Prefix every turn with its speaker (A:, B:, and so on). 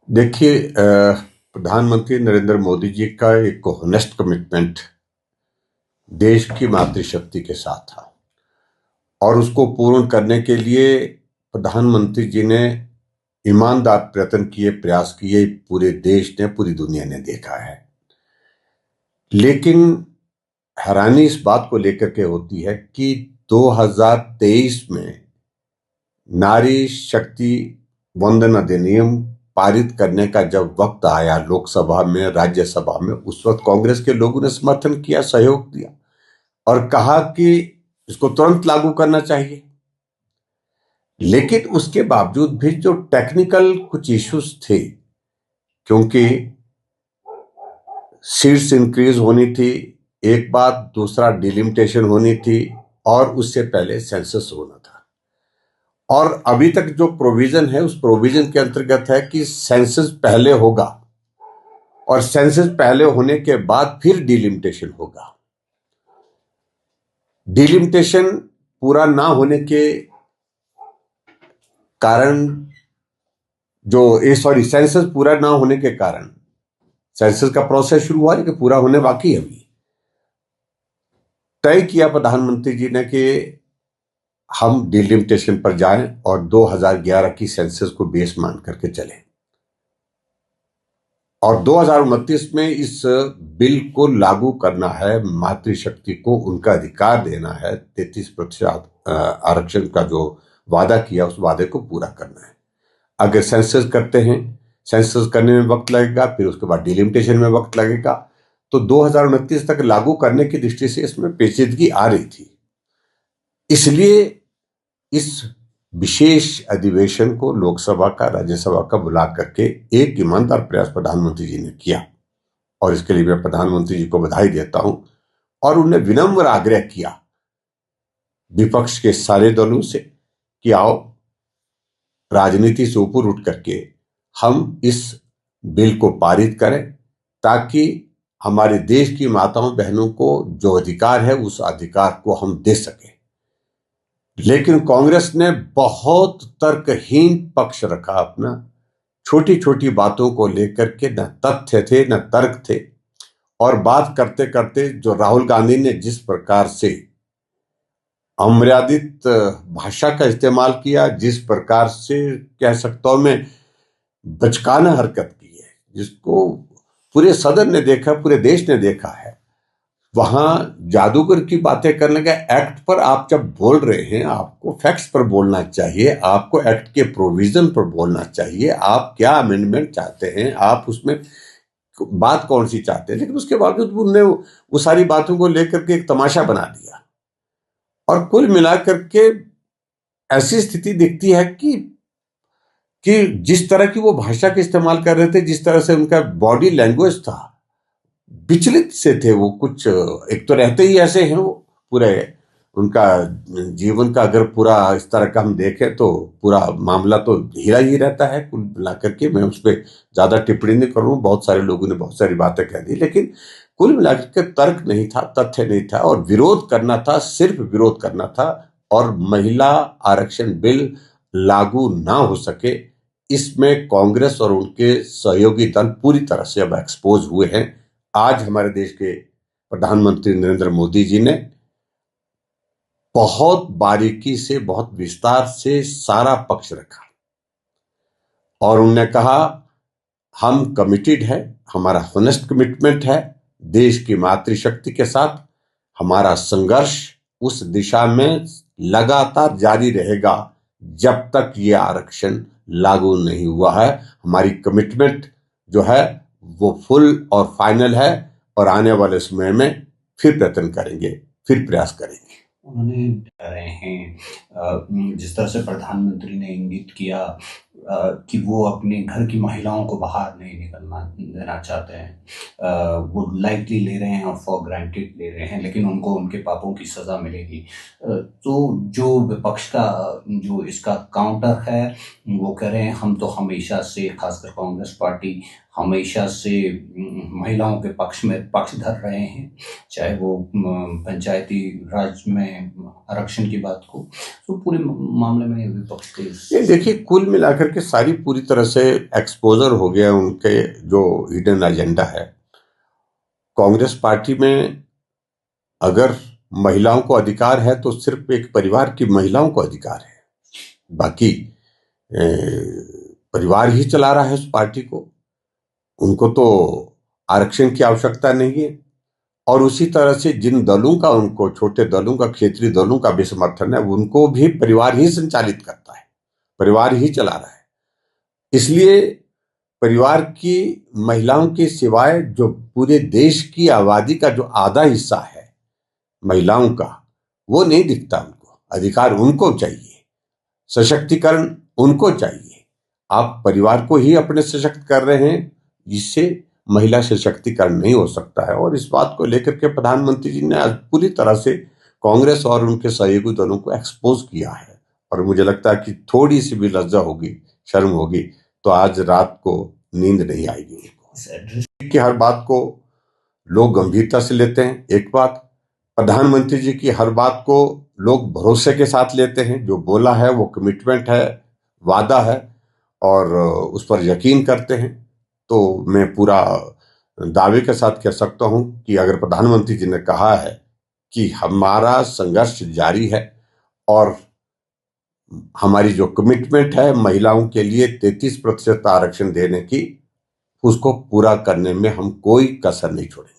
A: देखिए, प्रधानमंत्री नरेंद्र मोदी जी का एक होनेस्ट कमिटमेंट देश की मातृशक्ति के साथ था और उसको पूर्ण करने के लिए प्रधानमंत्री जी ने ईमानदार प्रयत्न किए, प्रयास किए। पूरे देश ने, पूरी दुनिया ने देखा है। लेकिन हैरानी इस बात को लेकर के होती है कि 2023 में नारी शक्ति वंदन अधिनियम पारित करने का जब वक्त आया लोकसभा में, राज्यसभा में, उस वक्त कांग्रेस के लोगों ने समर्थन किया, सहयोग दिया और कहा कि इसको तुरंत लागू करना चाहिए। लेकिन उसके बावजूद भी जो टेक्निकल कुछ इश्यूज थे, क्योंकि सीट्स इंक्रीज होनी थी एक बात, दूसरा डिलिमिटेशन होनी थी और उससे पहले सेंसस होना था। और अभी तक जो प्रोविजन है उस प्रोविजन के अंतर्गत है कि सेंसस पहले होगा और सेंसस पहले होने के बाद फिर डिलिमिटेशन होगा। डिलिमिटेशन पूरा ना होने के कारण सेंसस पूरा ना होने के कारण सेंसस का प्रोसेस शुरू हुआ लेकिन पूरा होने बाकी है। अभी तय किया प्रधानमंत्री जी ने कि हम डिलिमिटेशन पर जाएं और 2011 की सेंसस को बेस मान करके चलें और 2029 में इस बिल को लागू करना है। मातृशक्ति को उनका अधिकार देना है। 33% आरक्षण का जो वादा किया उस वादे को पूरा करना है। अगर सेंसस करते हैं, सेंसस करने में वक्त लगेगा, फिर उसके बाद डिलिमिटेशन में वक्त लगेगा, तो 2029 तक लागू करने की दृष्टि से इसमें पेचीदगी आ रही थी। इसलिए इस विशेष अधिवेशन को लोकसभा का, राज्यसभा का बुला करके एक ईमानदार प्रयास प्रधानमंत्री जी ने किया और इसके लिए मैं प्रधानमंत्री जी को बधाई देता हूं। और उन्हें विनम्र आग्रह किया विपक्ष के सारे दलों से कि आओ, राजनीति से ऊपर उठ करके हम इस बिल को पारित करें ताकि हमारे देश की माताओं बहनों को जो अधिकार है उस अधिकार को हम दे सकें। लेकिन कांग्रेस ने बहुत तर्कहीन पक्ष रखा अपना। छोटी छोटी बातों को लेकर के न तथ्य थे न तर्क थे और बात करते करते जो राहुल गांधी ने जिस प्रकार से अमर्यादित भाषा का इस्तेमाल किया, जिस प्रकार से कह सकता हूं मैं बचकाना हरकत की है, जिसको पूरे सदन ने देखा, पूरे देश ने देखा है। वहां जादूगर की बातें करने का एक्ट पर आप जब बोल रहे हैं, आपको फैक्ट्स पर बोलना चाहिए, आपको एक्ट के प्रोविजन पर बोलना चाहिए। आप क्या अमेंडमेंट चाहते हैं, आप उसमें बात कौन सी चाहते हैं, लेकिन उसके बावजूद उन्होंने वो सारी बातों को लेकर के एक तमाशा बना दिया। और कुल मिलाकर के ऐसी स्थिति दिखती है कि जिस तरह की वो भाषा का इस्तेमाल कर रहे थे, जिस तरह से उनका बॉडी लैंग्वेज था, विचलित से थे वो। कुछ एक तो रहते ही ऐसे हैं वो, पूरे उनका जीवन का अगर पूरा इस तरह का हम देखें तो पूरा मामला तो हीरा ही रहता है। कुल मिलाकर के मैं उस पर ज्यादा टिप्पणी नहीं करूँ, बहुत सारे लोगों ने बहुत सारी बातें कह दी, लेकिन कुल मिलाकर के तर्क नहीं था, तथ्य नहीं था और विरोध करना था, सिर्फ विरोध करना था। और महिला आरक्षण बिल लागू ना हो सके, इसमें कांग्रेस और उनके सहयोगी दल पूरी तरह से अब एक्सपोज हुए हैं। आज हमारे देश के प्रधानमंत्री नरेंद्र मोदी जी ने बहुत बारीकी से, बहुत विस्तार से सारा पक्ष रखा और उन्होंने कहा हम कमिटेड है, हमारा होनेस्ट कमिटमेंट है देश की मातृशक्ति के साथ। हमारा संघर्ष उस दिशा में लगातार जारी रहेगा जब तक ये आरक्षण लागू नहीं हुआ है। हमारी कमिटमेंट जो है वो फुल और फाइनल है और आने वाले समय में फिर प्रयत्न करेंगे, फिर प्रयास करेंगे।
B: उन्होंने रहे हैं जिस तरह से प्रधानमंत्री ने इंगित किया कि वो अपने घर की महिलाओं को बाहर नहीं निकलना देना चाहते हैं। वो लाइटली ले रहे हैं और फॉर ग्रांटेड ले रहे हैं, लेकिन उनको उनके पापों की सजा मिलेगी। तो जो विपक्ष का जो इसका काउंटर है वो कह रहे हैं हम तो हमेशा से, खासकर कांग्रेस पार्टी हमेशा से महिलाओं के पक्ष में पक्षधर रहे हैं, चाहे वो पंचायती राज में आरक्षण की बात हो। तो पूरे मामले में विपक्ष के
A: देखिए, कुल मिलाकर लेकर के सारी पूरी तरह से एक्सपोजर हो गया उनके जो हिडन एजेंडा है। कांग्रेस पार्टी में अगर महिलाओं को अधिकार है तो सिर्फ एक परिवार की महिलाओं को अधिकार है, बाकी परिवार ही चला रहा है उस पार्टी को, उनको तो आरक्षण की आवश्यकता नहीं है। और उसी तरह से जिन दलों का, उनको छोटे दलों का, क्षेत्रीय दलों का भी समर्थन है, उनको भी परिवार ही संचालित करता है, परिवार ही चला रहा है। इसलिए परिवार की महिलाओं के सिवाय जो पूरे देश की आबादी का जो आधा हिस्सा है महिलाओं का, वो नहीं दिखता उनको। अधिकार उनको चाहिए, सशक्तिकरण उनको चाहिए। आप परिवार को ही अपने सशक्त कर रहे हैं, जिससे महिला सशक्तिकरण नहीं हो सकता है। और इस बात को लेकर के प्रधानमंत्री जी ने आज पूरी तरह से कांग्रेस और उनके सहयोगी दलों को एक्सपोज किया है। और मुझे लगता है कि थोड़ी सी भी लज्जा होगी, शर्म होगी, तो आज रात को नींद नहीं आएगी उनको। कि हर बात को लोग गंभीरता से लेते हैं, एक बात। प्रधानमंत्री जी की हर बात को लोग भरोसे के साथ लेते हैं। जो बोला है वो कमिटमेंट है, वादा है, और उस पर यकीन करते हैं। तो मैं पूरा दावे के साथ कह सकता हूं कि अगर प्रधानमंत्री जी ने कहा है कि हमारा संघर्ष जारी है और हमारी जो कमिटमेंट है महिलाओं के लिए 33% आरक्षण देने की, उसको पूरा करने में हम कोई कसर नहीं छोड़ेंगे।